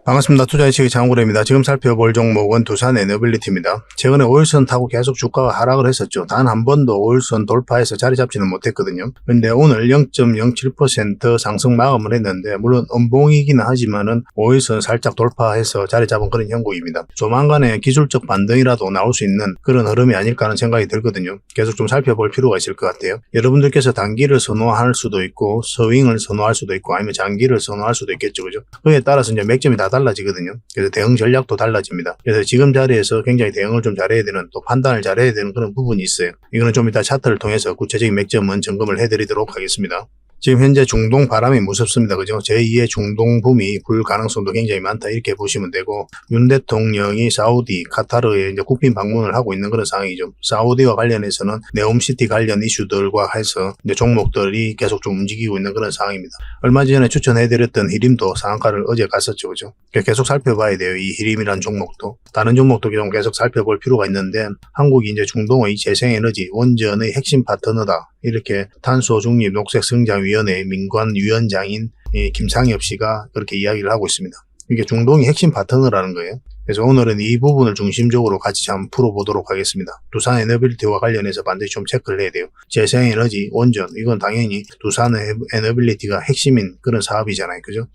반갑습니다. 투자인식의 장구래입니다. 지금 살펴볼 종목은 두산 에너빌리티입니다. 최근에 5일선 타고 계속 주가가 하락을 했었죠. 단 한 번도 5일선 돌파해서 자리 잡지는 못했거든요. 근데 오늘 0.07% 상승 마감을 했는데, 물론 음봉이기는 하지만은 5일선 살짝 돌파해서 자리 잡은 그런 형국입니다. 조만간에 기술적 반등이라도 나올 수 있는 그런 흐름이 아닐까 하는 생각이 들거든요. 계속 좀 살펴볼 필요가 있을 것 같아요. 여러분들께서 단기를 선호할 수도 있고, 스윙을 선호할 수도 있고, 아니면 장기를 선호할 수도 있겠죠. 그죠? 그에 따라서 이제 맥점이 다 달라지거든요. 그래서 대응 전략도 달라집니다. 그래서 지금 자리에서 굉장히 대응을 좀 잘해야 되는, 또 판단을 잘해야 되는 그런 부분이 있어요. 이거는 좀 이따 차트를 통해서 구체적인 맥점은 점검을 해드리도록 하겠습니다. 지금 현재 중동 바람이 무섭습니다. 그죠? 제2의 중동 붐이 불 가능성도 굉장히 많다. 이렇게 보시면 되고, 윤 대통령이 사우디, 카타르에 이제 국빈 방문을 하고 있는 그런 상황이죠. 사우디와 관련해서는 네옴시티 관련 이슈들과 해서 이제 종목들이 계속 좀 움직이고 있는 그런 상황입니다. 얼마 전에 추천해드렸던 히림도 상한가를 어제 갔었죠. 그죠? 계속 살펴봐야 돼요. 이 히림이라는 종목도. 다른 종목도 계속 살펴볼 필요가 있는데, 한국이 이제 중동의 재생에너지 원전의 핵심 파트너다. 이렇게 탄소 중립 녹색 성장위원회 민관위원장인 김상엽 씨가 그렇게 이야기를 하고 있습니다. 이게 중동이 핵심 파트너라는 거예요. 그래서 오늘은 이 부분을 중심적으로 같이 한번 풀어보도록 하겠습니다. 두산 에너빌리티와 관련해서 반드시 좀 체크를 해야 돼요. 재생에너지 원전, 이건 당연히 두산 에너빌리티가 핵심인 그런 사업이잖아요. 그죠?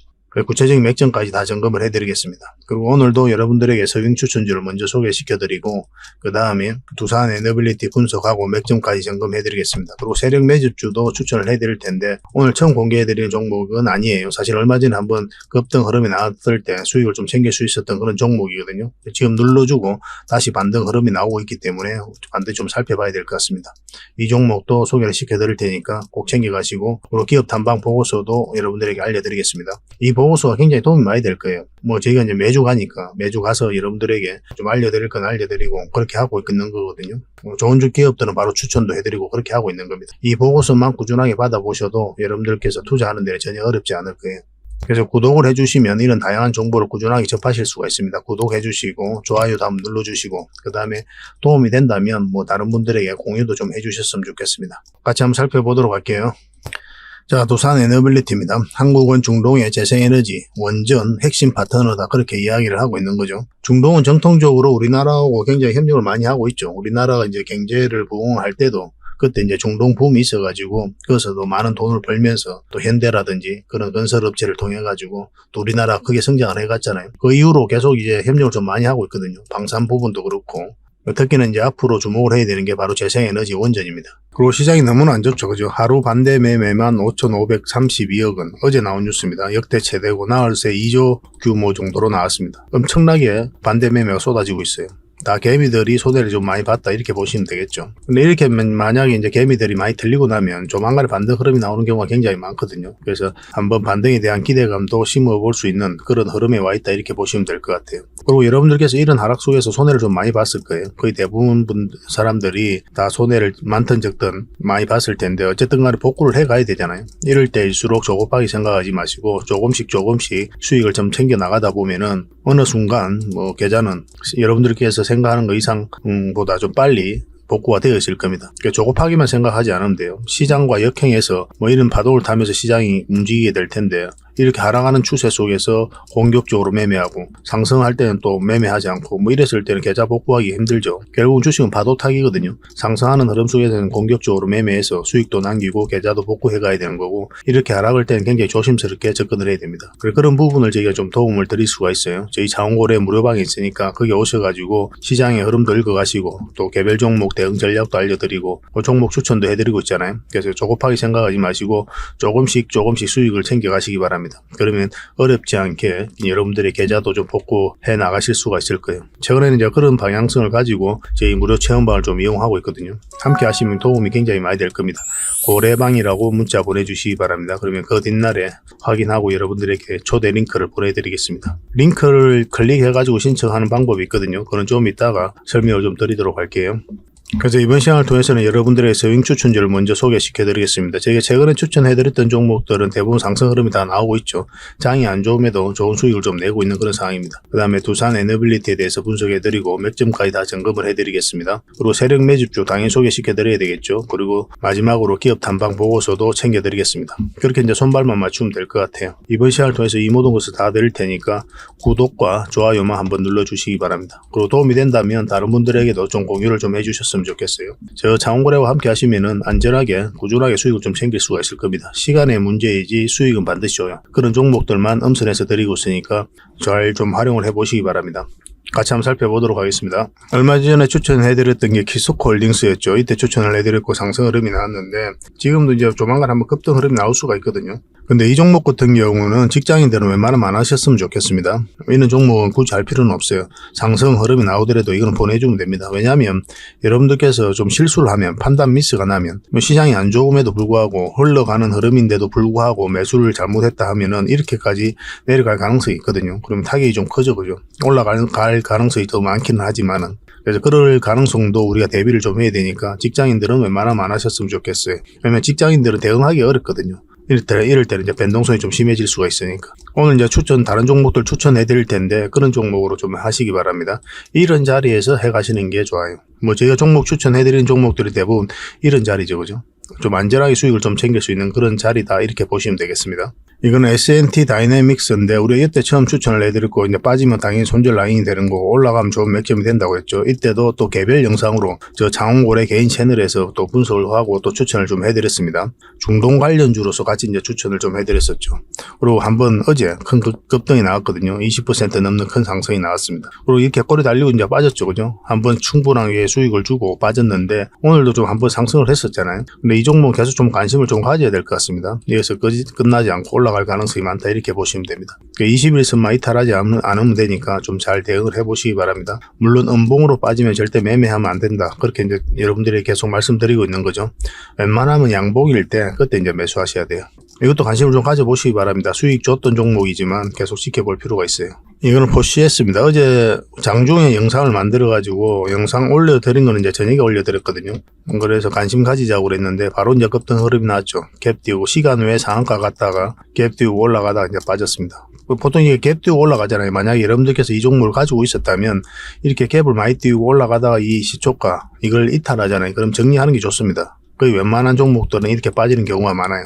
구체적인 맥점까지 다 점검을 해드리겠습니다. 그리고 오늘도 여러분들에게 서윙 추천주를 먼저 소개시켜드리고, 그 다음에 두산 에너빌리티 분석하고 맥점까지 점검해드리겠습니다. 그리고 세력 매집주도 추천을 해드릴 텐데, 오늘 처음 공개해드리는 종목은 아니에요. 사실 얼마 전에 한번 급등 흐름이 나왔을 때 수익을 좀 챙길 수 있었던 그런 종목이거든요. 지금 눌러주고 다시 반등 흐름이 나오고 있기 때문에 반드시 좀 살펴봐야 될 것 같습니다. 이 종목도 소개를 시켜드릴 테니까 꼭 챙겨가시고, 그리고 기업 탐방 보고서도 여러분들에게 알려드리겠습니다. 이 보고서가 굉장히 도움이 많이 될 거예요. 저희가 이제 매주 가니까 매주 가서 여러분들에게 좀 알려드릴 건 알려드리고 그렇게 하고 있는 거거든요. 좋은 기업들은 바로 추천도 해드리고 그렇게 하고 있는 겁니다. 이 보고서만 꾸준하게 받아보셔도 여러분들께서 투자하는 데는 전혀 어렵지 않을 거예요. 그래서 구독을 해주시면 이런 다양한 정보를 꾸준하게 접하실 수가 있습니다. 구독해주시고 좋아요도 한번 눌러주시고, 그 다음에 도움이 된다면 다른 분들에게 공유도 좀 해주셨으면 좋겠습니다. 같이 한번 살펴보도록 할게요. 자, 두산 에너빌리티입니다. 한국은 중동의 재생에너지, 원전, 핵심 파트너다. 그렇게 이야기를 하고 있는 거죠. 중동은 정통적으로 우리나라하고 굉장히 협력을 많이 하고 있죠. 우리나라가 이제 경제를 부흥할 때도 그때 이제 중동 붐이 있어가지고, 거기서도 많은 돈을 벌면서 또 현대라든지 그런 건설업체를 통해가지고 또 우리나라 크게 성장을 해갔잖아요. 그 이후로 계속 이제 협력을 좀 많이 하고 있거든요. 방산 부분도 그렇고. 특히는 이제 앞으로 주목을 해야 되는 게 바로 재생에너지 원전입니다. 그리고 시장이 너무나 안 좋죠. 그죠? 하루 반대 매매만 5,532억 원. 어제 나온 뉴스입니다. 역대 최대고 나흘 새 2조 규모 정도로 나왔습니다. 엄청나게 반대 매매가 쏟아지고 있어요. 다 개미들이 손해를 좀 많이 봤다, 이렇게 보시면 되겠죠. 근데 이렇게 만약에 이제 개미들이 많이 들리고 나면 조만간에 반등 흐름이 나오는 경우가 굉장히 많거든요. 그래서 한번 반등에 대한 기대감도 심어볼 수 있는 그런 흐름에 와 있다, 이렇게 보시면 될 것 같아요. 그리고 여러분들께서 이런 하락 속에서 손해를 좀 많이 봤을 거예요. 거의 대부분 사람들이 다 손해를 많든 적든 많이 봤을 텐데, 어쨌든 간에 복구를 해 가야 되잖아요. 이럴 때일수록 조급하게 생각하지 마시고 조금씩 수익을 좀 챙겨 나가다 보면은 어느 순간 계좌는 여러분들께서 생각하는 것 이상보다 좀 빨리 복구가 되어 있을 겁니다. 그러니까 조급하게만 생각하지 않으면 돼요. 시장과 역행해서 이런 파도를 타면서 시장이 움직이게 될 텐데, 이렇게 하락하는 추세 속에서 공격적으로 매매하고 상승할 때는 또 매매하지 않고 이랬을 때는 계좌 복구하기 힘들죠. 결국은 주식은 파도 타기거든요. 상승하는 흐름 속에서는 공격적으로 매매해서 수익도 남기고 계좌도 복구해 가야 되는 거고, 이렇게 하락할 때는 굉장히 조심스럽게 접근을 해야 됩니다. 그런 부분을 저희가 좀 도움을 드릴 수가 있어요. 저희 자원고래 무료방이 있으니까 거기 오셔가지고 시장의 흐름도 읽어가시고 또 개별 종목 대응 전략도 알려드리고 종목 추천도 해드리고 있잖아요. 그래서 조급하게 생각하지 마시고 조금씩 수익을 챙겨가시기 바랍니다. 그러면 어렵지 않게 여러분들의 계좌도 좀 복구해 나가실 수가 있을 거예요. 최근에는 이제 그런 방향성을 가지고 저희 무료 체험방을 좀 이용하고 있거든요. 함께 하시면 도움이 굉장히 많이 될 겁니다. 고래방이라고 문자 보내주시기 바랍니다. 그러면 그 뒷날에 확인하고 여러분들에게 초대 링크를 보내드리겠습니다. 링크를 클릭해가지고 신청하는 방법이 있거든요. 그건 좀 이따가 설명을 좀 드리도록 할게요. 그래서 이번 시간을 통해서는 여러분들의 서윙 추천주를 먼저 소개시켜 드리겠습니다. 제가 최근에 추천해 드렸던 종목들은 대부분 상승 흐름이 다 나오고 있죠. 장이 안 좋음에도 좋은 수익을 좀 내고 있는 그런 상황입니다. 그 다음에 두산 에너빌리티에 대해서 분석해 드리고 몇 점까지 다 점검을 해 드리겠습니다. 그리고 세력 매집주 당연히 소개시켜 드려야 되겠죠. 그리고 마지막으로 기업 탐방 보고서도 챙겨 드리겠습니다. 그렇게 이제 손발만 맞추면 될 것 같아요. 이번 시간을 통해서 이 모든 것을 다 드릴 테니까 구독과 좋아요만 한번 눌러 주시기 바랍니다. 그리고 도움이 된다면 다른 분들에게도 좀 공유를 좀 해주셨으면 좋겠어요. 저 장원거래와 함께 하시면은 안전하게 꾸준하게 수익을 좀 챙길 수가 있을 겁니다. 시간의 문제이지 수익은 반드시 줘요. 그런 종목들만 엄선해서 드리고 있으니까 잘 좀 활용을 해보시기 바랍니다. 같이 한번 살펴보도록 하겠습니다. 얼마 전에 추천해드렸던 게 키스코홀딩스였죠. 이때 추천을 해드렸고 상승 흐름이 나왔는데 지금도 이제 조만간 한번 급등 흐름이 나올 수가 있거든요. 근데 이 종목 같은 경우는 직장인들은 웬만하면 안 하셨으면 좋겠습니다. 이런 종목은 굳이 할 필요는 없어요. 상승 흐름이 나오더라도 이거는 보내주면 됩니다. 왜냐하면 여러분들께서 좀 실수를 하면 판단 미스가 나면 시장이 안 좋음에도 불구하고 흘러가는 흐름인데도 불구하고 매수를 잘못했다 하면은 이렇게까지 내려갈 가능성이 있거든요. 그러면 타격이 좀 커져 그죠. 올라갈 가능성이 더 많기는 하지만은 그래서 그럴 가능성도 우리가 대비를 좀 해야 되니까 직장인들은 웬만하면 안 하셨으면 좋겠어요. 왜냐면 직장인들은 대응하기 어렵거든요. 이럴 때는 이제 변동성이 좀 심해질 수가 있으니까. 오늘 이제 다른 종목들 추천해 드릴 텐데 그런 종목으로 좀 하시기 바랍니다. 이런 자리에서 해 가시는 게 좋아요. 뭐 제가 종목 추천해 드린 종목들이 대부분 이런 자리죠. 그죠? 좀 안전하게 수익을 좀 챙길 수 있는 그런 자리다 이렇게 보시면 되겠습니다. 이거는 S&T 다이내믹스인데 우리가 이때 처음 추천을 해드렸고 이제 빠지면 당연히 손절 라인이 되는 거고 올라가면 좋은 맥점이 된다고 했죠. 이때도 또 개별 영상으로 저 장원고래 개인 채널에서 또 분석을 하고 또 추천을 좀 해드렸습니다. 중동 관련주로서 같이 이제 추천을 좀 해드렸었죠. 그리고 한번 어제 큰 급등이 나왔거든요. 20% 넘는 큰 상승이 나왔습니다. 그리고 이렇게 꼬리 달리고 이제 빠졌죠. 그죠? 한번 충분하게 수익을 주고 빠졌는데 오늘도 좀 한번 상승을 했었잖아요. 근데 이 종목은 계속 좀 관심을 좀 가져야 될 것 같습니다. 여기서 끝나지 않고 올라갈 가능성이 많다 이렇게 보시면 됩니다. 21선만 이탈하지 않으면 되니까 좀 잘 대응을 해보시기 바랍니다. 물론 음봉으로 빠지면 절대 매매하면 안 된다. 그렇게 이제 여러분들이 계속 말씀드리고 있는 거죠. 웬만하면 양봉일 때 그때 이제 매수하셔야 돼요. 이것도 관심을 좀 가져보시기 바랍니다. 수익 줬던 종목이지만 계속 지켜볼 필요가 있어요. 이거는 포시에스입니다. 어제 장중에 영상을 만들어가지고 영상 올려드린 거는 이제 저녁에 올려드렸거든요. 그래서 관심 가지자고 그랬는데 바로 이제 급등 흐름이 나왔죠. 갭 띄우고 시간 외에 상한가 갔다가 갭 띄우고 올라가다가 이제 빠졌습니다. 보통 이게 갭 띄우고 올라가잖아요. 만약에 여러분들께서 이 종목을 가지고 있었다면 이렇게 갭을 많이 띄우고 올라가다가 이 시초가 이걸 이탈하잖아요. 그럼 정리하는 게 좋습니다. 거의 웬만한 종목들은 이렇게 빠지는 경우가 많아요.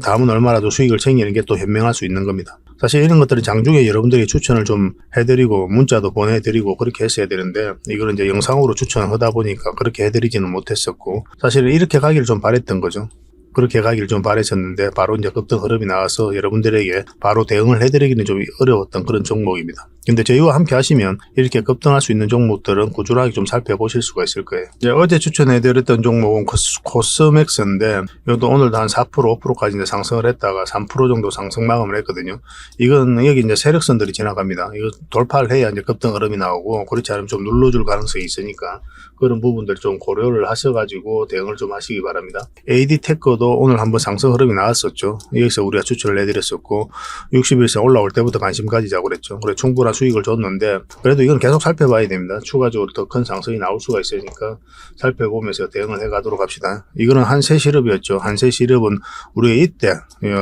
다음은 얼마라도 수익을 챙기는 게 또 현명할 수 있는 겁니다. 사실 이런 것들은 장중에 여러분들이 추천을 좀 해드리고 문자도 보내드리고 그렇게 했어야 되는데 이거는 이제 영상으로 추천을 하다 보니까 그렇게 해드리지는 못했었고 사실 이렇게 가기를 좀 바랬던 거죠. 그렇게 가기를 좀 바랬었는데 바로 이제 급등 흐름이 나와서 여러분들에게 바로 대응을 해드리기는 좀 어려웠던 그런 종목입니다. 근데 저희와 함께 하시면 이렇게 급등할 수 있는 종목들은 꾸준하게 좀 살펴보실 수가 있을 거예요. 이제 어제 추천해드렸던 종목은 코스맥스인데 이것도 오늘도 한 4% 5%까지 이제 상승을 했다가 3% 정도 상승 마감을 했거든요. 이건 여기 이제 세력선들이 지나갑니다. 이거 돌파를 해야 이제 급등 흐름이 나오고 그렇지 않으면 좀 눌러줄 가능성이 있으니까 그런 부분들 좀 고려를 하셔가지고 대응을 좀 하시기 바랍니다. AD테크도 오늘 한번 상승 흐름이 나왔었죠. 여기서 우리가 추천을 해드렸었고 61선 올라올 때부터 관심 가지자고 그랬죠. 그래 충분한 수익을 줬는데 그래도 이건 계속 살펴봐야 됩니다. 추가적으로 더 큰 상승이 나올 수가 있으니까 살펴보면서 대응을 해가도록 합시다. 이거는 한세실업이었죠. 한세실업은 우리가 이때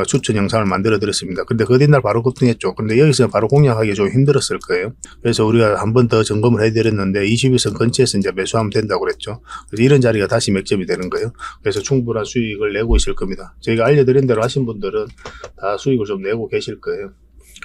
추천 영상을 만들어 드렸습니다. 근데 그 뒷날 바로 급등했죠. 근데 여기서 바로 공략하기 좀 힘들었을 거예요. 그래서 우리가 한 번 더 점검을 해드렸는데 21선 근처에서 이제 매수하면 된다고 그랬죠. 그래서 이런 자리가 다시 맥점이 되는 거예요. 그래서 충분한 수익을 내고 있을 겁니다. 저희가 알려드린 대로 하신 분들은 다 수익을 좀 내고 계실 거예요.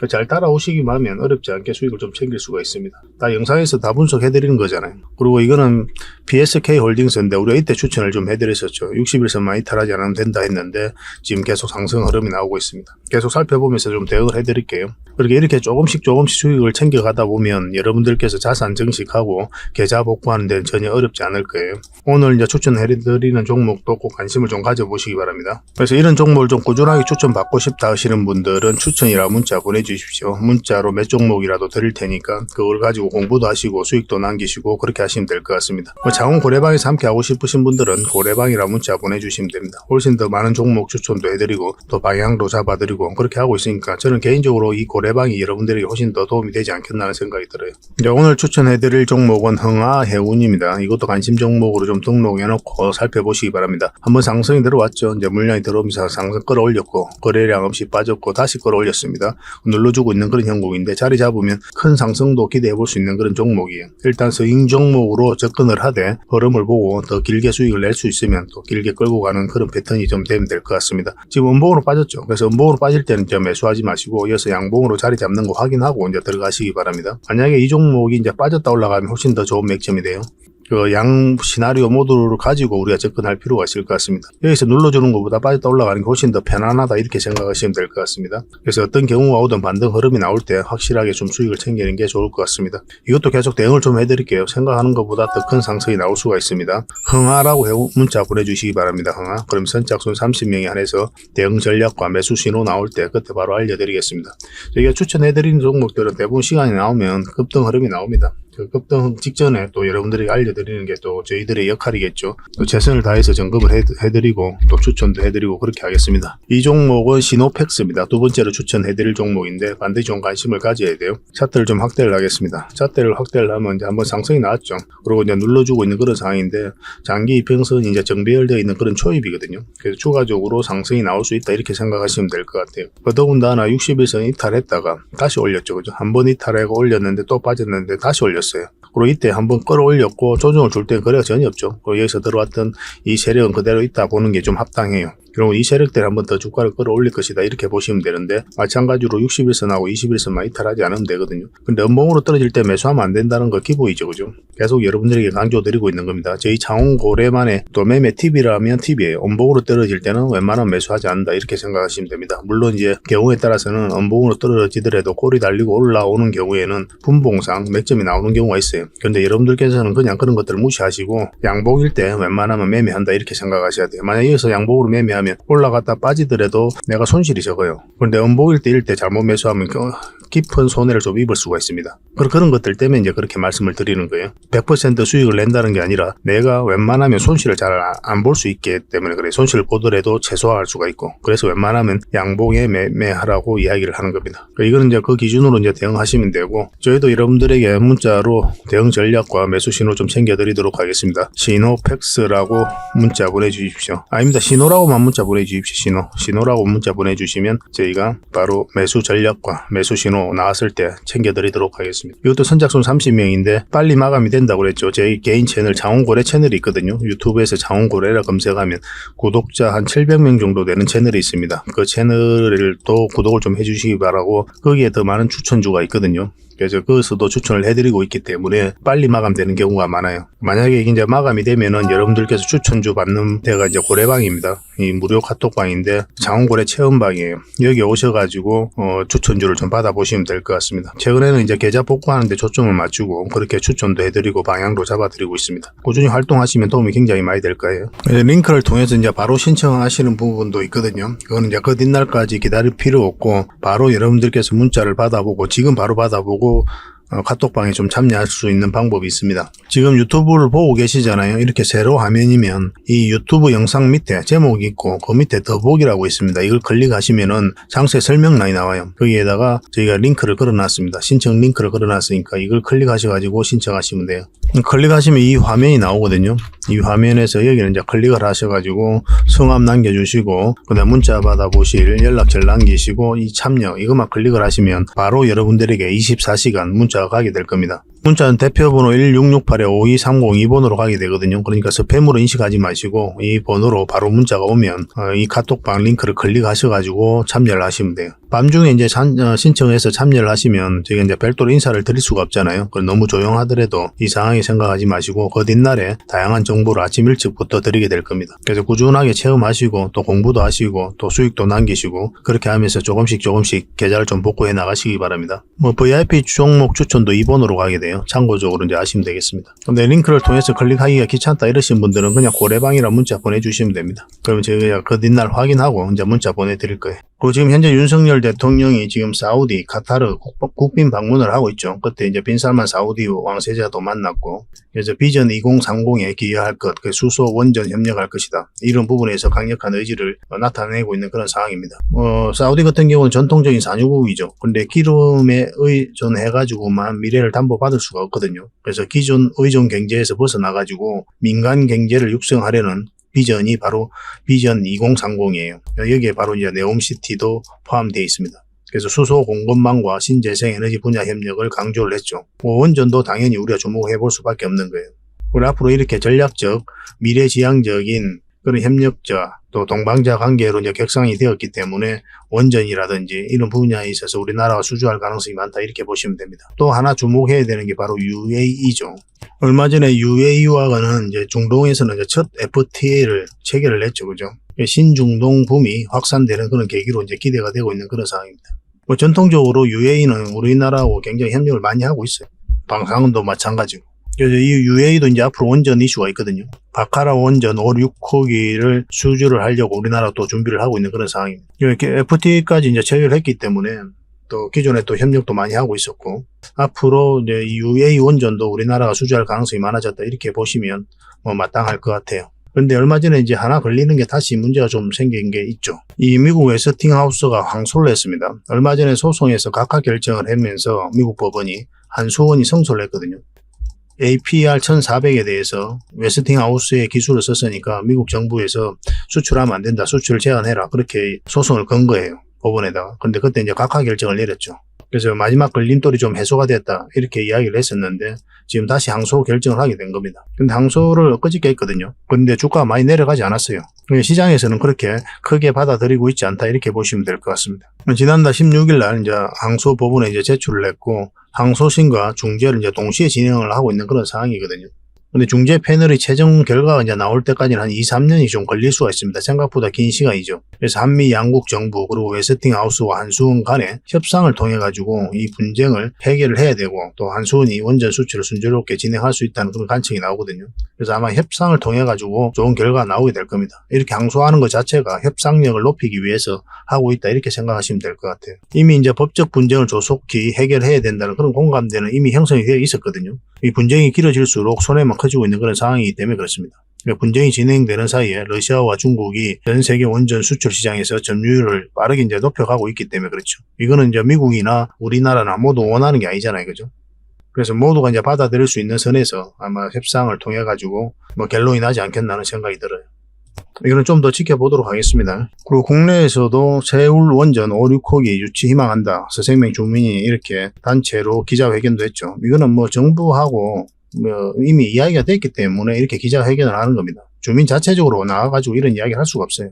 잘 따라오시기만 하면 어렵지 않게 수익을 좀 챙길 수가 있습니다. 다 영상에서 다 분석해드리는 거잖아요. 그리고 이거는 PSK 홀딩스인데 우리가 이때 추천을 좀 해드렸었죠. 61선만 이탈하지 않으면 된다 했는데 지금 계속 상승 흐름이 나오고 있습니다. 계속 살펴보면서 좀 대응을 해드릴게요. 그렇게 이렇게 조금씩 수익을 챙겨가다 보면 여러분들께서 자산 증식하고 계좌 복구하는 데는 전혀 어렵지 않을 거예요. 오늘 이제 추천해드리는 종목도 꼭 관심을 좀 가져보시기 바랍니다. 그래서 이런 종목을 좀 꾸준하게 추천받고 싶다 하시는 분들은 추천이라 문자 보내주시면 보내주십시오. 문자로 몇 종목이라도 드릴 테니까 그걸 가지고 공부도 하시고 수익도 남기시고 그렇게 하시면 될 것 같습니다. 장원 고래방에서 함께 하고 싶으신 분들은 고래방이라 문자 보내주시면 됩니다. 훨씬 더 많은 종목 추천도 해드리고 또 방향도 잡아드리고 그렇게 하고 있으니까 저는 개인적으로 이 고래방이 여러분들에게 훨씬 더 도움이 되지 않겠나 하는 생각이 들어요. 이제 오늘 추천해드릴 종목은 흥하해운입니다. 이것도 관심 종목으로 좀 등록해놓고 살펴보시기 바랍니다. 한번 상승이 들어왔죠. 이제 물량이 들어오면서 상승 끌어올렸고 거래량 없이 빠졌고 다시 끌어올렸습니다. 눌러주고 있는 그런 형국인데 자리 잡으면 큰 상승도 기대해볼 수 있는 그런 종목이에요. 일단 서잉 종목으로 접근을 하되 흐름을 보고 더 길게 수익을 낼 수 있으면 또 길게 끌고 가는 그런 패턴이 좀 되면 될 것 같습니다. 지금 음봉으로 빠졌죠. 그래서 음봉으로 빠질 때는 이제 매수하지 마시고 이어서 양봉으로 자리 잡는 거 확인하고 이제 들어가시기 바랍니다. 만약에 이 종목이 이제 빠졌다 올라가면 훨씬 더 좋은 맥점이 돼요. 그 양 시나리오 모드를 가지고 우리가 접근할 필요가 있을 것 같습니다. 여기서 눌러주는 것보다 빠졌다 올라가는 게 훨씬 더 편안하다 이렇게 생각하시면 될 것 같습니다. 그래서 어떤 경우가 오든 반등 흐름이 나올 때 확실하게 좀 수익을 챙기는 게 좋을 것 같습니다. 이것도 계속 대응을 좀 해드릴게요. 생각하는 것보다 더 큰 상승이 나올 수가 있습니다. 흥하라고 문자 보내주시기 바랍니다. 흥하. 그럼 선착순 30명에 한해서 대응 전략과 매수 신호 나올 때 그때 바로 알려드리겠습니다. 저희가 추천해드리는 종목들은 대부분 시간이 나오면 급등 흐름이 나옵니다. 그 급등 직전에 또 여러분들에게 알려드리는 게 또 저희들의 역할이겠죠. 또 최선을 다해서 점검을 해드리고 또 추천도 해드리고 그렇게 하겠습니다. 이 종목은 시노팩스입니다. 두 번째로 추천해드릴 종목인데 반드시 좀 관심을 가져야 돼요. 차트를 좀 확대를 하겠습니다. 차트를 확대를 하면 이제 한번 상승이 나왔죠. 그리고 이제 눌러주고 있는 그런 상황인데 장기 이평선이 이제 정배열되어 있는 그런 초입이거든요. 그래서 추가적으로 상승이 나올 수 있다 이렇게 생각하시면 될 것 같아요. 더군다나 60일선 이탈했다가 다시 올렸죠. 그죠? 한번 이탈하고 올렸는데 또 빠졌는데 다시 올렸어요. 그리고 이때 한번 끌어올렸고 조정을 줄 때 거래가 전혀 없죠. 그리고 여기서 들어왔던 이 세력은 그대로 있다 보는 게 좀 합당해요. 그리고 이 세력들이 한번 더 주가를 끌어올릴 것이다 이렇게 보시면 되는데 마찬가지로 60일선하고 21선만 이탈하지 않으면 되거든요. 근데 음봉으로 떨어질 때 매수하면 안 된다는 거 기본이죠. 그죠? 계속 여러분들에게 강조드리고 있는 겁니다. 저희 장원고래만의 또 매매 팁이라면 팁이에요. 음봉으로 떨어질 때는 웬만하면 매수하지 않는다 이렇게 생각하시면 됩니다. 물론 이제 경우에 따라서는 음봉으로 떨어지더라도 꼬리 달리고 올라오는 경우에는 분봉상 맥점이 나오는 경우가 있어요. 그런데 여러분들께서는 그냥 그런 것들을 무시하시고 양봉일 때 웬만하면 매매한다 이렇게 생각하셔야 돼요. 만약 여기서 양봉으로 매매하면 올라갔다 빠지더라도 내가 손실이 적어요. 그런데 음봉일 때일 때 잘못 매수하면 깊은 손해를 좀 입을 수가 있습니다. 그런 것들 때문에 이제 그렇게 말씀을 드리는 거예요. 100% 수익을 낸다는 게 아니라 내가 웬만하면 손실을 잘 안 볼 수 있기 때문에 그래. 손실을 보더라도 최소화할 수가 있고 그래서 웬만하면 양봉에 매매하라고 이야기를 하는 겁니다. 이거는 이제 그 기준으로 이제 대응하시면 되고 저희도 여러분들에게 문자로 대응 전략과 매수 신호 좀 챙겨드리도록 하겠습니다. 시노팩스라고 문자 보내주십시오. 아닙니다. 신호라고만 문자 보내주십시오. 신호라고 문자 보내주시면 저희가 바로 매수 전략과 매수 신호 나왔을 때 챙겨드리도록 하겠습니다. 이것도 선착순 30명인데 빨리 마감이 된다고 그랬죠. 제 개인 채널 장원고래 채널이 있거든요. 유튜브에서 장원고래라 검색하면 구독자 한 700명 정도 되는 채널이 있습니다. 그 채널을 또 구독을 좀 해주시기 바라고 거기에 더 많은 추천주가 있거든요. 그래서 거기서도 추천을 해드리고 있기 때문에 빨리 마감되는 경우가 많아요. 만약에 이제 마감이 되면은 여러분들께서 추천주 받는 데가 이제 고래방입니다. 이 무료 카톡방인데 장원고래 체험방이에요. 여기 오셔가지고 추천주를 좀 받아보시면 될 것 같습니다. 최근에는 이제 계좌 복구하는데 초점을 맞추고 그렇게 추천도 해드리고 방향도 잡아드리고 있습니다. 꾸준히 활동하시면 도움이 굉장히 많이 될 거예요. 링크를 통해서 이제 바로 신청하시는 부분도 있거든요. 그거는 이제 그 뒷날까지 기다릴 필요 없고 바로 여러분들께서 문자를 받아보고 지금 바로 받아보고 카톡방에 좀 참여할 수 있는 방법이 있습니다. 지금 유튜브를 보고 계시잖아요. 이렇게 세로 화면이면 이 유튜브 영상 밑에 제목이 있고 그 밑에 더보기라고 있습니다. 이걸 클릭하시면은 상세 설명란이 나와요. 거기에다가 저희가 링크를 걸어놨습니다. 신청 링크를 걸어놨으니까 이걸 클릭하셔가지고 신청하시면 돼요. 클릭하시면 이 화면이 나오거든요. 이 화면에서 여기는 이제 클릭을 하셔가지고 성함 남겨주시고 그다음 문자 받아보실 연락처를 남기시고 이 참여 이것만 클릭을 하시면 바로 여러분들에게 24시간 문자가 가게 될 겁니다. 문자는 대표번호 1668-5230 2번으로 가게 되거든요. 그러니까 스팸으로 인식하지 마시고 이 번호로 바로 문자가 오면 이 카톡방 링크를 클릭하셔가지고 참여를 하시면 돼요. 밤중에 이제 신청해서 참여를 하시면 저희가 이제 별도로 인사를 드릴 수가 없잖아요. 너무 조용하더라도 이 상황에 생각하지 마시고 그 뒷날에 다양한 정보를 아침 일찍부터 드리게 될 겁니다. 그래서 꾸준하게 체험하시고 또 공부도 하시고 또 수익도 남기시고 그렇게 하면서 조금씩 계좌를 좀 복구해 나가시기 바랍니다. VIP 종목 추천도 2번으로 가게 돼요. 참고적으로 이제 아시면 되겠습니다. 근데 링크를 통해서 클릭하기가 귀찮다 이러신 분들은 그냥 고래방이라 문자 보내주시면 됩니다. 그러면 저희가 그 뒷날 확인하고 이제 문자 보내드릴 거예요. 그리고 지금 현재 윤석열 대통령이 지금 사우디, 카타르 국빈 방문을 하고 있죠. 그때 이제 빈살만 사우디 왕세자도 만났고, 그래서 비전 2030에 기여할 것, 그 수소 원전 협력할 것이다. 이런 부분에서 강력한 의지를 나타내고 있는 그런 상황입니다. 사우디 같은 경우는 전통적인 산유국이죠. 근데 기름에 의존해가지고만 미래를 담보받을 수가 없거든요. 그래서 기존 의존 경제에서 벗어나가지고 민간 경제를 육성하려는 비전이 바로 비전 2030이에요. 여기에 바로 이제 네옴시티도 포함되어 있습니다. 그래서 수소 공급망과 신재생에너지 분야 협력을 강조를 했죠. 원전도 당연히 우리가 주목해 볼 수밖에 없는 거예요. 그리고 앞으로 이렇게 전략적, 미래지향적인 그런 협력자, 또 동반자 관계로 이제 격상이 되었기 때문에 원전이라든지 이런 분야에 있어서 우리나라가 수주할 가능성이 많다 이렇게 보시면 됩니다. 또 하나 주목해야 되는 게 바로 UAE죠. 얼마 전에 UAE와는 이제 중동에서는 이제 첫 FTA를 체결을 했죠, 그죠? 신중동 붐이 확산되는 그런 계기로 이제 기대가 되고 있는 그런 상황입니다. 전통적으로 UAE는 우리나라하고 굉장히 협력을 많이 하고 있어요. 방사능도 마찬가지고. 그래서 이 UAE도 이제 앞으로 원전 이슈가 있거든요. 바카라 원전 5, 6호기를 수주를 하려고 우리나라 또 준비를 하고 있는 그런 상황입니다. 이렇게 FTA까지 이제 체결을 했기 때문에 또 기존에 또 협력도 많이 하고 있었고, 앞으로 이제 UAE 원전도 우리나라가 수주할 가능성이 많아졌다 이렇게 보시면 마땅할 것 같아요. 그런데 얼마 전에 이제 하나 걸리는 게 다시 문제가 좀 생긴 게 있죠. 이 미국 웨스팅하우스가 항소를 했습니다. 얼마 전에 소송에서 각하 결정을 하면서 미국 법원이 한수원이 성소를 했거든요. APR 1400에 대해서 웨스팅하우스의 기술을 썼으니까 미국 정부에서 수출하면 안 된다. 수출 제한해라. 그렇게 소송을 건 거예요. 법원에다가. 근데 그때 이제 각하 결정을 내렸죠. 그래서 마지막 걸림돌이 좀 해소가 됐다. 이렇게 이야기를 했었는데 지금 다시 항소 결정을 하게 된 겁니다. 근데 항소를 엊그저께 했거든요. 근데 주가가 많이 내려가지 않았어요. 시장에서는 그렇게 크게 받아들이고 있지 않다. 이렇게 보시면 될 것 같습니다. 지난달 16일 날 이제 항소 법원에 이제 제출을 했고 항소심과 중재를 이제 동시에 진행을 하고 있는 그런 상황이거든요. 근데 중재 패널의 최종 결과가 이제 나올 때까지는 한 2, 3년이 좀 걸릴 수가 있습니다. 생각보다 긴 시간이죠. 그래서 한미 양국 정부 그리고 웨스팅하우스와 한수원 간에 협상을 통해 가지고 이 분쟁을 해결을 해야 되고 또 한수원이 원전 수출을 순조롭게 진행할 수 있다는 그런 관측이 나오거든요. 그래서 아마 협상을 통해 가지고 좋은 결과가 나오게 될 겁니다. 이렇게 항소하는 것 자체가 협상력을 높이기 위해서 하고 있다 이렇게 생각하시면 될 것 같아요. 이미 이제 법적 분쟁을 조속히 해결해야 된다는 그런 공감대는 이미 형성이 되어 있었거든요. 이 분쟁이 길어질수록 손해만 커지고 있는 그런 상황이기 때문에 그렇습니다. 분쟁이 진행되는 사이에 러시아와 중국이 전 세계 원전 수출 시장에서 점유율을 빠르게 이제 높여가고 있기 때문에 그렇죠. 이거는 이제 미국이나 우리나라나 모두 원하는 게 아니잖아요, 그죠? 그래서 모두가 이제 받아들일 수 있는 선에서 아마 협상을 통해 가지고 결론이 나지 않겠나는 생각이 들어요. 이거는 좀 더 지켜보도록 하겠습니다. 그리고 국내에서도 세울 원전 5, 6호기 유치 희망한다. 서생명 주민이 이렇게 단체로 기자회견도 했죠. 이거는 정부하고 이미 이야기가 됐기 때문에 이렇게 기자회견을 하는 겁니다. 주민 자체적으로 나와가지고 이런 이야기를 할 수가 없어요.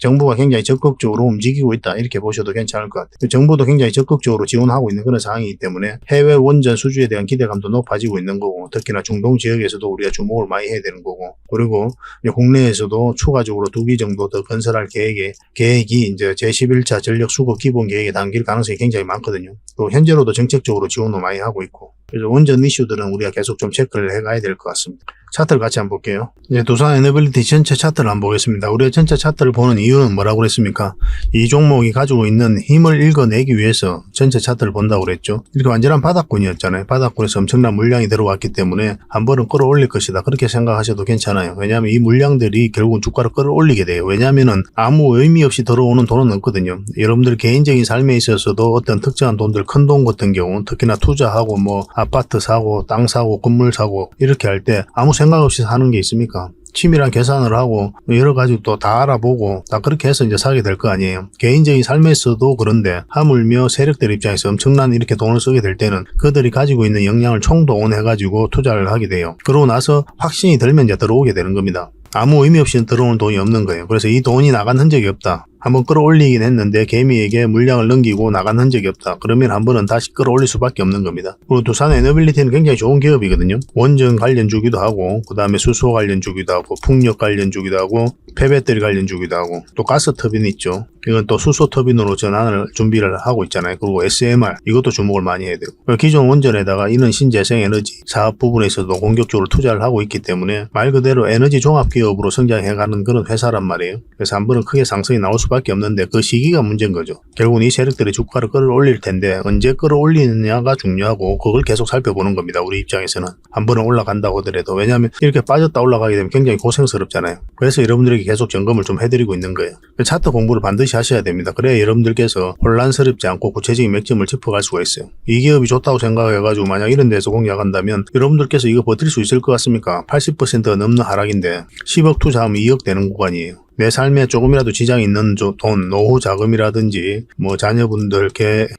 정부가 굉장히 적극적으로 움직이고 있다 이렇게 보셔도 괜찮을 것 같아요. 정부도 굉장히 적극적으로 지원하고 있는 그런 상황이기 때문에 해외 원전 수주에 대한 기대감도 높아지고 있는 거고 특히나 중동 지역에서도 우리가 주목을 많이 해야 되는 거고 그리고 국내에서도 추가적으로 2기 정도 더 건설할 계획이 이제 제11차 전력 수급 기본 계획에 담길 가능성이 굉장히 많거든요. 또 현재로도 정책적으로 지원을 많이 하고 있고 그래서 원전 이슈들은 우리가 계속 좀 체크를 해가야 될 것 같습니다. 차트를 같이 한번 볼게요. 이제 두산 에너빌리티 전체 차트를 한번 보겠습니다. 우리가 전체 차트를 보는 이유는 뭐라고 그랬습니까? 이 종목이 가지고 있는 힘을 읽어내기 위해서 전체 차트를 본다고 그랬죠. 이렇게 완전한 바닥권이었잖아요. 바닥권에서 엄청난 물량이 들어왔기 때문에 한 번은 끌어올릴 것이다. 그렇게 생각하셔도 괜찮아요. 왜냐하면 이 물량들이 결국은 주가를 끌어올리게 돼요. 왜냐하면은 아무 의미 없이 들어오는 돈은 없거든요. 여러분들 개인적인 삶에 있어서도 어떤 특정한 돈들, 큰 돈 같은 경우 특히나 투자하고 아파트 사고, 땅 사고, 건물 사고 이렇게 할 때 아무 생각 없이 사는 게 있습니까? 치밀한 계산을 하고 여러 가지 또 다 알아보고 다 그렇게 해서 이제 사게 될 거 아니에요. 개인적인 삶에서도 그런데 하물며 세력들 입장에서 엄청난 이렇게 돈을 쓰게 될 때는 그들이 가지고 있는 역량을 총동원해가지고 투자를 하게 돼요. 그러고 나서 확신이 들면 이제 들어오게 되는 겁니다. 아무 의미 없이 들어오는 돈이 없는 거예요. 그래서 이 돈이 나간 흔적이 없다. 한번 끌어올리긴 했는데 개미에게 물량을 넘기고 나간 흔적이 없다. 그러면 한 번은 다시 끌어올릴 수밖에 없는 겁니다. 그리고 두산 에너빌리티는 굉장히 좋은 기업이거든요. 원전 관련 주기도 하고 그 다음에 수소 관련 주기도 하고 풍력 관련 주기도 하고 폐배터리 관련 주기도 하고 또 가스 터빈 있죠. 이건 또 수소 터빈으로 전환을 준비를 하고 있잖아요. 그리고 SMR 이것도 주목을 많이 해야 되고 기존 원전에다가 이런 신재생 에너지 사업 부분에서도 공격적으로 투자를 하고 있기 때문에 말 그대로 에너지 종합기업으로 성장해가는 그런 회사란 말이에요. 그래서 한 번은 크게 상승이 나올 수밖에 없는데 그 시기가 문제인 거죠. 결국은 이 세력들이 주가를 끌어올릴 텐데 언제 끌어올리느냐가 중요하고 그걸 계속 살펴보는 겁니다. 우리 입장에서는. 한 번은 올라간다고 하더라도. 왜냐하면 이렇게 빠졌다 올라가게 되면 굉장히 고생스럽잖아요. 그래서 여러분들에게 계속 점검을 좀 해드리고 있는 거예요. 차트 공부를 반드시 하셔야 됩니다. 그래야 여러분들께서 혼란스럽지 않고 구체적인 맥점을 짚어갈 수가 있어요. 이 기업이 좋다고 생각해가지고 만약 이런 데서 공략한다면 여러분들께서 이거 버틸 수 있을 것 같습니까? 80%가 넘는 하락인데 10억 투자하면 2억 되는 구간이에요. 내 삶에 조금이라도 지장이 있는 돈, 노후 자금이라든지 뭐 자녀분들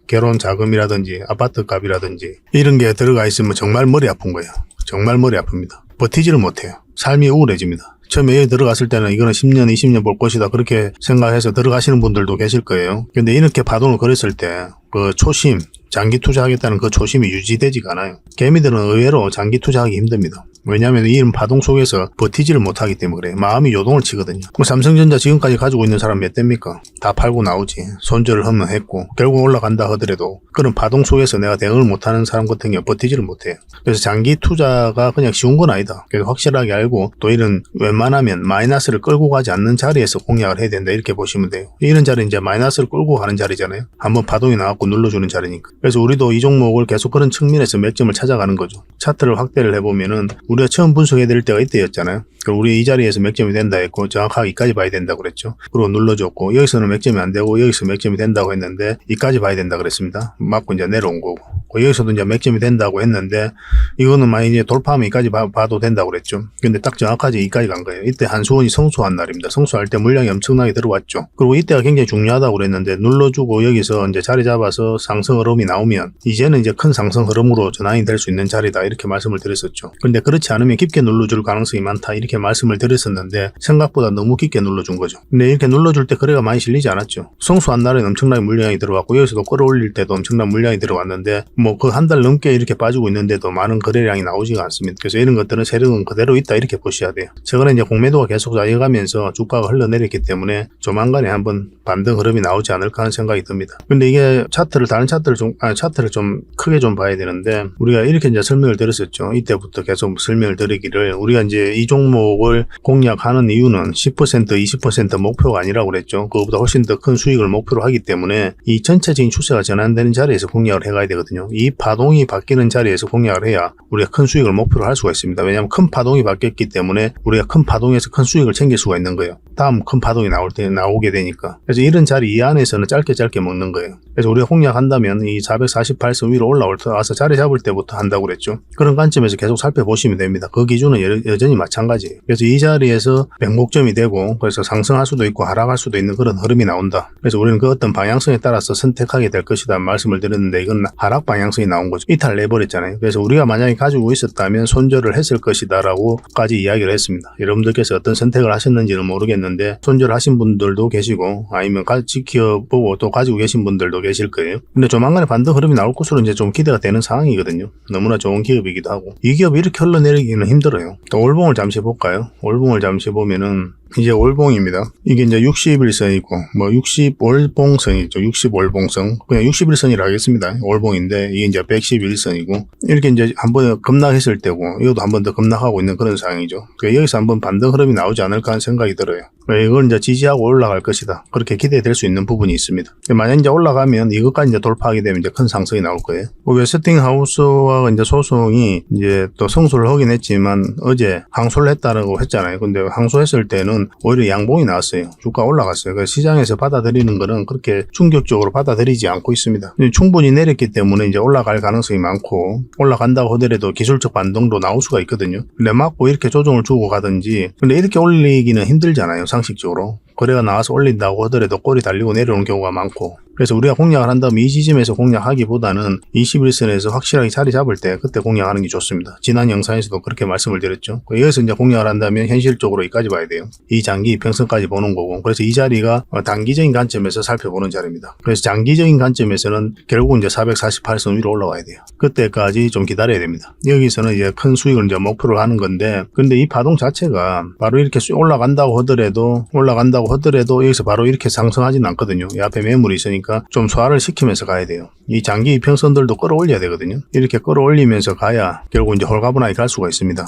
결혼 자금이라든지 아파트 값이라든지 이런 게 들어가 있으면 정말 머리 아픈 거예요. 정말 머리 아픕니다. 버티지를 못해요. 삶이 우울해집니다. 처음에 여기 들어갔을 때는 이거는 10년, 20년 볼 것이다 그렇게 생각해서 들어가시는 분들도 계실 거예요. 근데 이렇게 파동을 걸었을 때 그 초심, 장기 투자하겠다는 그 초심이 유지되지가 않아요. 개미들은 의외로 장기 투자하기 힘듭니다. 왜냐하면 이런 파동 속에서 버티지를 못하기 때문에 그래요. 마음이 요동을 치거든요. 삼성전자 지금까지 가지고 있는 사람 몇 대입니까? 다 팔고 나오지. 손절을 하면 했고 결국 올라간다 하더라도 그런 파동 속에서 내가 대응을 못하는 사람 같은 경우 버티지를 못해요. 그래서 장기 투자가 그냥 쉬운 건 아니다. 그래서 확실하게 알고 또 이런 웬만하면 마이너스를 끌고 가지 않는 자리에서 공략을 해야 된다 이렇게 보시면 돼요. 이런 자리는 이제 마이너스를 끌고 가는 자리잖아요. 한번 파동이 나왔고 눌러주는 자리니까. 그래서 우리도 이 종목을 계속 그런 측면에서 맥점을 찾아가는 거죠. 차트를 확대를 해보면은 우리가 처음 분석해드릴 때가 이때였잖아요. 우리 이 자리에서 맥점이 된다 했고 정확하게 이까지 봐야 된다 그랬죠. 그리고 눌러줬고 여기서는 맥점이 안 되고 여기서 맥점이 된다고 했는데 이까지 봐야 된다 그랬습니다. 맞고 이제 내려온 거고 여기서도 이제 맥점이 된다고 했는데 이거는 만약 이제 돌파하면 이까지 봐도 된다고 그랬죠. 근데 딱 정확하게 이까지 간 거예요. 이때 한수원이 성수한 날입니다. 성수할 때 물량이 엄청나게 들어왔죠. 그리고 이때가 굉장히 중요하다고 그랬는데 눌러주고 여기서 이제 자리 잡아서 상승 흐름이 나오면 이제는 이제 큰 상승 흐름으로 전환이 될 수 있는 자리다 이렇게 말씀을 드렸었죠. 근데 그렇지 않으면 깊게 눌러줄 가능성이 많다 이렇게 말씀을 드렸었는데 생각보다 너무 깊게 눌러준 거죠. 근데 이렇게 눌러줄 때 거래가 많이 실리지 않았죠. 성수한 날에는 엄청나게 물량이 들어왔고 여기서도 끌어올릴 때도 엄청난 물량이 들어왔는데 뭐 그 한 달 넘게 이렇게 빠지고 있는데도 많은 거래량이 나오지가 않습니다. 그래서 이런 것들은 세력은 그대로 있다 이렇게 보셔야 돼요. 최근에 이제 공매도가 계속 쌓여가면서 주가가 흘러내렸기 때문에 조만간에 한번 반등 흐름이 나오지 않을까 하는 생각이 듭니다. 근데 이게 다른 차트를 좀 크게 좀 봐야 되는데 우리가 이렇게 이제 설명을 드렸었죠. 이때부터 계속 설명을 드리기를 우리가 이제 이 종목을 공략하는 이유는 10% 20% 목표가 아니라고 그랬죠. 그거보다 훨씬 더 큰 수익을 목표로 하기 때문에 이 전체적인 추세가 전환되는 자리에서 공략을 해가야 되거든요. 이 파동이 바뀌는 자리에서 공략을 해야 우리가 큰 수익을 목표로 할 수가 있습니다. 왜냐하면 큰 파동이 바뀌었기 때문에 우리가 큰 파동에서 큰 수익을 챙길 수가 있는 거예요. 다음 큰 파동이 나오게 되니까. 그래서 이런 자리 이 안에서는 짧게 먹는 거예요. 그래서 우리가 공략한다면 이 448선 위로 와서 자리 잡을 때부터 한다고 그랬죠. 그런 관점에서 계속 살펴보시면 됩니다. 그 기준은 여전히 마찬가지예요. 그래서 이 자리에서 변곡점이 되고 그래서 상승할 수도 있고 하락할 수도 있는 그런 흐름이 나온다. 그래서 우리는 그 어떤 방향성에 따라서 선택하게 될 것이다 말씀을 드렸는데 이건 하락 방향성이 나온 거죠. 이탈 내버렸잖아요. 그래서 우리가 만약에 가지고 있었다면 손절을 했을 것이다 라고까지 이야기를 했습니다. 여러분들께서 어떤 선택을 하셨는지는 모르겠는데 손절하신 분들도 계시고 아니면 지켜보고 또 가지고 계신 분들도 계실 거예요. 근데 조만간에 반등 흐름이 나올 것으로 이제 좀 기대가 되는 상황이거든요. 너무나 좋은 기업이기도 하고 이 기업이 이렇게 흘러내리기는 힘들어요. 또 월봉을 잠시 볼까요? 월봉을 잠시 보면은 이제 월봉입니다. 이게 이제 60일선이고 뭐 60월봉선이죠. 60월봉선. 그냥 60일선이라 하겠습니다. 월봉인데 이게 이제 111선이고 이렇게 이제 한번 급락했을 때고 이것도 한번 더 급락하고 있는 그런 상황이죠. 그러니까 여기서 한번 반등 흐름이 나오지 않을까 하는 생각이 들어요. 이걸 이제 지지하고 올라갈 것이다. 그렇게 기대될 수 있는 부분이 있습니다. 만약 이제 올라가면 이것까지 이제 돌파하게 되면 이제 큰 상승이 나올 거예요. 웨스팅하우스와 이제 소송이 이제 또 성소를 하긴 했지만 어제 항소를 했다고 했잖아요. 근데 항소했을 때는 오히려 양봉이 나왔어요. 주가 올라갔어요. 그래서 시장에서 받아들이는 거는 그렇게 충격적으로 받아들이지 않고 있습니다. 충분히 내렸기 때문에 이제 올라갈 가능성이 많고 올라간다고 하더라도 기술적 반등도 나올 수가 있거든요. 근데 맞고 이렇게 조정을 주고 가든지 근데 이렇게 올리기는 힘들잖아요. 상식적으로. 거래가 나와서 올린다고 하더라도 꼬리 달리고 내려오는 경우가 많고 그래서 우리가 공략을 한다면 이 지점에서 공략하기보다는 21선에서 확실하게 자리 잡을 때 그때 공략하는 게 좋습니다. 지난 영상에서도 그렇게 말씀을 드렸죠. 여기서 이제 공략을 한다면 현실적으로 여기까지 봐야 돼요. 이 장기 이평선까지 보는 거고 그래서 이 자리가 단기적인 관점에서 살펴보는 자리입니다. 그래서 장기적인 관점에서는 결국은 이제 448선 위로 올라와야 돼요. 그때까지 좀 기다려야 됩니다. 여기서는 이제 큰 수익을 이제 목표로 하는 건데 근데 이 파동 자체가 바로 이렇게 올라간다고 하더라도 여기서 바로 이렇게 상승하지는 않거든요. 이 앞에 매물이 있으니까 좀 소화를 시키면서 가야 돼요. 이 장기 이평선들도 끌어올려야 되거든요. 이렇게 끌어올리면서 가야 결국 이제 홀가분하게 갈 수가 있습니다.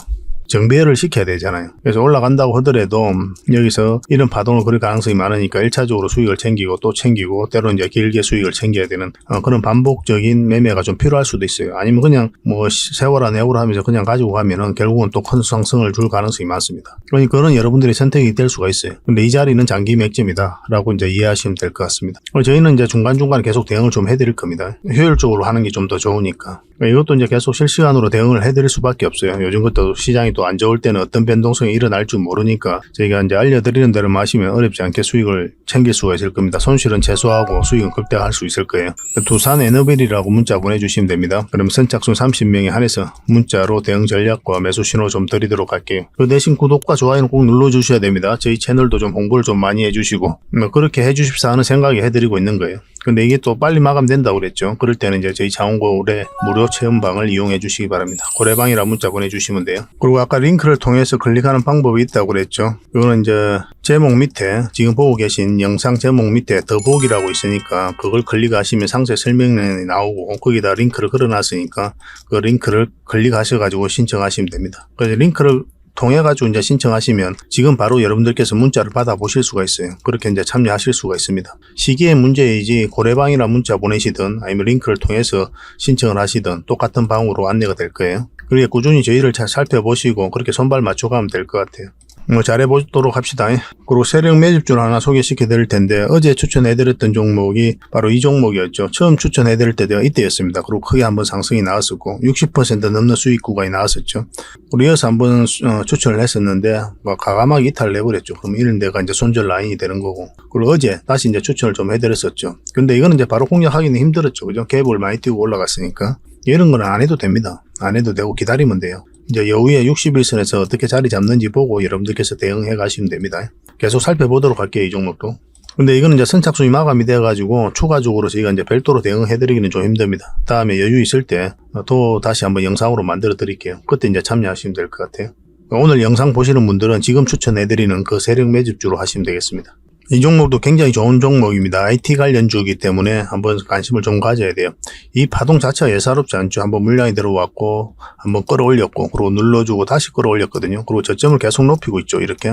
정배열을 시켜야 되잖아요. 그래서 올라간다고 하더라도 여기서 이런 파동을 그릴 가능성이 많으니까 1차적으로 수익을 챙기고 또 챙기고 때로는 이제 길게 수익을 챙겨야 되는 그런 반복적인 매매가 좀 필요할 수도 있어요. 아니면 그냥 뭐 세워라 내워라 하면서 그냥 가지고 가면은 결국은 또 큰 상승을 줄 가능성이 많습니다. 그러니까 그런 여러분들의 선택이 될 수가 있어요. 근데 이 자리는 장기 맥점이다 라고 이제 이해하시면 될 것 같습니다. 저희는 이제 중간중간 계속 대응을 좀 해드릴 겁니다. 효율적으로 하는 게 좀 더 좋으니까. 이것도 이제 계속 실시간으로 대응을 해드릴 수밖에 없어요. 요즘 것도 시장이 또 안 좋을 때는 어떤 변동성이 일어날 줄 모르니까 저희가 이제 알려드리는 대로 마시면 어렵지 않게 수익을 챙길 수가 있을 겁니다. 손실은 최소화하고 수익은 극대화할 수 있을 거예요. 두산 에너빌이라고 문자 보내주시면 됩니다. 그럼 선착순 30명에 한해서 문자로 대응 전략과 매수 신호 좀 드리도록 할게요. 그 대신 구독과 좋아요는 꼭 눌러주셔야 됩니다. 저희 채널도 좀 홍보를 좀 많이 해주시고 그렇게 해주십사 하는 생각이 해드리고 있는 거예요. 근데 이게 또 빨리 마감된다고 그랬죠. 그럴 때는 이제 저희 장원고래 무료 체험방을 이용해 주시기 바랍니다. 고래방이라 문자 보내주시면 돼요. 그리고 아까 링크를 통해서 클릭하는 방법이 있다고 그랬죠. 이거는 이제 제목 밑에 지금 보고 계신 영상 제목 밑에 더보기라고 있으니까 그걸 클릭하시면 상세 설명란이 나오고 거기다 링크를 걸어놨으니까 그 링크를 클릭하셔가지고 신청하시면 됩니다. 그래서 링크를 통해가지고 이제 신청하시면 지금 바로 여러분들께서 문자를 받아보실 수가 있어요. 그렇게 이제 참여하실 수가 있습니다. 시기의 문제이지 고래방이라 문자 보내시든 아니면 링크를 통해서 신청을 하시든 똑같은 방으로 안내가 될 거예요. 그리고 꾸준히 저희를 잘 살펴보시고 그렇게 손발 맞춰가면 될 것 같아요. 잘해보도록 합시다. 그리고 세력 매집주를 하나 소개시켜 드릴 텐데 어제 추천해드렸던 종목이 바로 이 종목이었죠. 처음 추천해드릴 때가 이때였습니다. 그리고 크게 한번 상승이 나왔었고 60% 넘는 수익 구간이 나왔었죠. 우리 이어서 한번 추천을 했었는데 과감하게 이탈을 해버렸죠. 그럼 이런 데가 이제 손절 라인이 되는 거고. 그리고 어제 다시 이제 추천을 좀 해드렸었죠. 근데 이거는 이제 바로 공략하기는 힘들었죠. 그죠? 갭을 많이 띄고 올라갔으니까 이런 건 안 해도 됩니다. 안 해도 되고 기다리면 돼요. 이제 여후에 61선에서 어떻게 자리 잡는지 보고 여러분들께서 대응해 가시면 됩니다. 계속 살펴보도록 할게요, 이 종목도. 근데 이거는 이제 선착순이 마감이 돼가지고 추가적으로 저희가 이제 별도로 대응해 드리기는 좀 힘듭니다. 다음에 여유 있을 때 또 다시 한번 영상으로 만들어 드릴게요. 그때 이제 참여하시면 될 것 같아요. 오늘 영상 보시는 분들은 지금 추천해 드리는 그 세력 매집주로 하시면 되겠습니다. 이 종목도 굉장히 좋은 종목입니다. IT 관련주이기 때문에 한번 관심을 좀 가져야 돼요. 이 파동 자체가 예사롭지 않죠. 한번 물량이 들어왔고 한번 끌어올렸고 그리고 눌러주고 다시 끌어올렸거든요. 그리고 저점을 계속 높이고 있죠. 이렇게.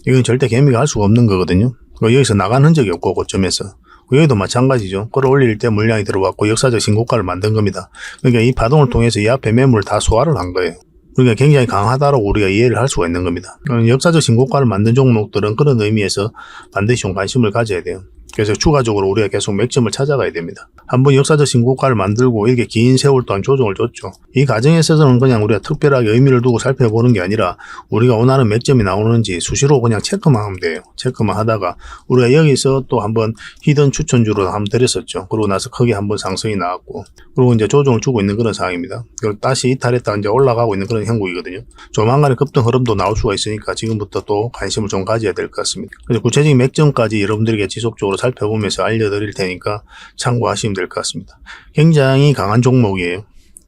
이건 절대 개미가 할 수가 없는 거거든요. 여기서 나간 흔적이 없고 고점에서. 여기도 마찬가지죠. 끌어올릴 때 물량이 들어왔고 역사적 신고가를 만든 겁니다. 그러니까 이 파동을 통해서 이 앞에 매물을 다 소화를 한 거예요. 그러니까 굉장히 강하다라고 우리가 이해를 할 수가 있는 겁니다. 역사적 신고가를 만든 종목들은 그런 의미에서 반드시 좀 관심을 가져야 돼요. 그래서 추가적으로 우리가 계속 맥점을 찾아가야 됩니다. 한번 역사적 신고가를 만들고 이렇게 긴 세월 동안 조정을 줬죠. 이 과정에 있어서는 그냥 우리가 특별하게 의미를 두고 살펴보는 게 아니라 우리가 원하는 맥점이 나오는지 수시로 그냥 체크만 하면 돼요. 체크만 하다가 우리가 여기서 또 한번 히든 추천주로 한번 드렸었죠. 그러고 나서 크게 한번 상승이 나왔고 그리고 이제 조정을 주고 있는 그런 상황입니다. 그리고 다시 이탈했다가 이제 올라가고 있는 그런 형국이거든요. 조만간에 급등 흐름도 나올 수가 있으니까 지금부터 또 관심을 좀 가져야 될 것 같습니다. 그래서 구체적인 맥점까지 여러분들에게 지속적으로 살펴보면서 알려드릴 테니까 참고하시면 될 것 같습니다. 굉장히 강한 종목이에요.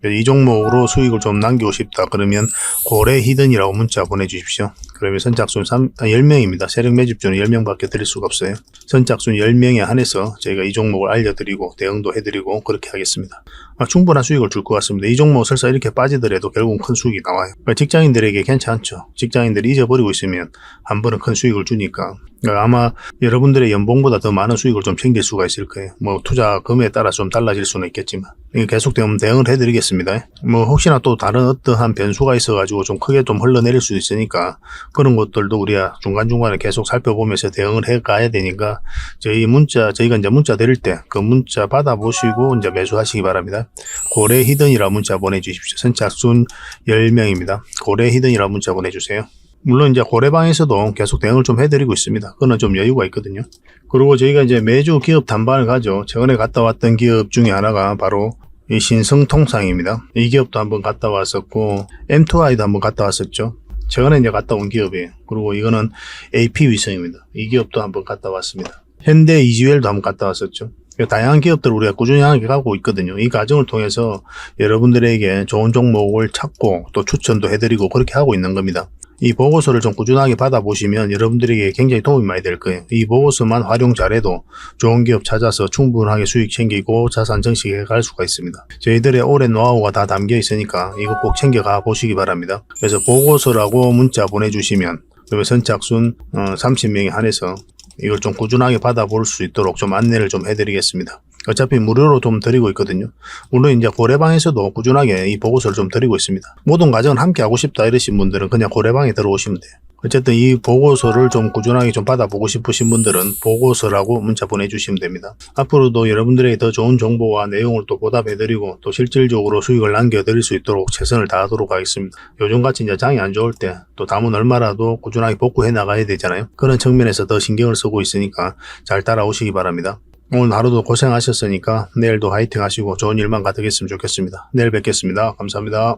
이 종목으로 수익을 좀 남기고 싶다 그러면 고래 히든이라고 문자 보내주십시오. 그러면 선착순 10명입니다. 세력 매집주는 10명밖에 드릴 수가 없어요. 선착순 10명에 한해서 저희가 이 종목을 알려드리고 대응도 해드리고 그렇게 하겠습니다. 충분한 수익을 줄 것 같습니다. 이 종목 설사 이렇게 빠지더라도 결국은 큰 수익이 나와요. 직장인들에게 괜찮죠. 직장인들이 잊어버리고 있으면 한 번은 큰 수익을 주니까 아마 여러분들의 연봉보다 더 많은 수익을 좀 챙길 수가 있을 거예요. 뭐 투자금에 따라 좀 달라질 수는 있겠지만 계속 대응을 해드리겠습니다. 뭐 혹시나 또 다른 어떠한 변수가 있어가지고 좀 크게 좀 흘러내릴 수도 있으니까 그런 것들도 우리가 중간중간에 계속 살펴보면서 대응을 해가야 되니까 저희가 이제 문자 드릴 때 그 문자 받아보시고 이제 매수하시기 바랍니다. 고래 히든이라 문자 보내주십시오. 선착순 10명입니다. 고래 히든이라 문자 보내주세요. 물론 이제 고래방에서도 계속 대응을 좀 해드리고 있습니다. 그거는 좀 여유가 있거든요. 그리고 저희가 이제 매주 기업 단반을 가죠. 최근에 갔다 왔던 기업 중에 하나가 바로 이 신성통상입니다. 이 기업도 한번 갔다 왔었고 M2I도 한번 갔다 왔었죠. 최근에 이제 갔다 온 기업이에요. 그리고 이거는 AP위성입니다. 이 기업도 한번 갔다 왔습니다. 현대 이지웰도 한번 갔다 왔었죠. 다양한 기업들을 우리가 꾸준히 하게 가고 있거든요. 이 과정을 통해서 여러분들에게 좋은 종목을 찾고 또 추천도 해드리고 그렇게 하고 있는 겁니다. 이 보고서를 좀 꾸준하게 받아보시면 여러분들에게 굉장히 도움이 많이 될 거예요. 이 보고서만 활용 잘해도 좋은 기업 찾아서 충분하게 수익 챙기고 자산 증식해 갈 수가 있습니다. 저희들의 오랜 노하우가 다 담겨 있으니까 이거 꼭 챙겨가 보시기 바랍니다. 그래서 보고서라고 문자 보내주시면 그리고 선착순 30명에 한해서 이걸 좀 꾸준하게 받아볼 수 있도록 좀 안내를 좀 해드리겠습니다. 어차피 무료로 좀 드리고 있거든요. 물론 이제 고래방에서도 꾸준하게 이 보고서를 좀 드리고 있습니다. 모든 과정을 함께 하고 싶다 이러신 분들은 그냥 고래방에 들어오시면 돼요. 어쨌든 이 보고서를 좀 꾸준하게 좀 받아보고 싶으신 분들은 보고서라고 문자 보내주시면 됩니다. 앞으로도 여러분들에게 더 좋은 정보와 내용을 또 보답해드리고 또 실질적으로 수익을 남겨드릴 수 있도록 최선을 다하도록 하겠습니다. 요즘같이 이제 장이 안 좋을 때 또 담은 얼마라도 꾸준하게 복구해 나가야 되잖아요. 그런 측면에서 더 신경을 쓰고 있으니까 잘 따라오시기 바랍니다. 오늘 하루도 고생하셨으니까 내일도 화이팅 하시고 좋은 일만 가득했으면 좋겠습니다. 내일 뵙겠습니다. 감사합니다.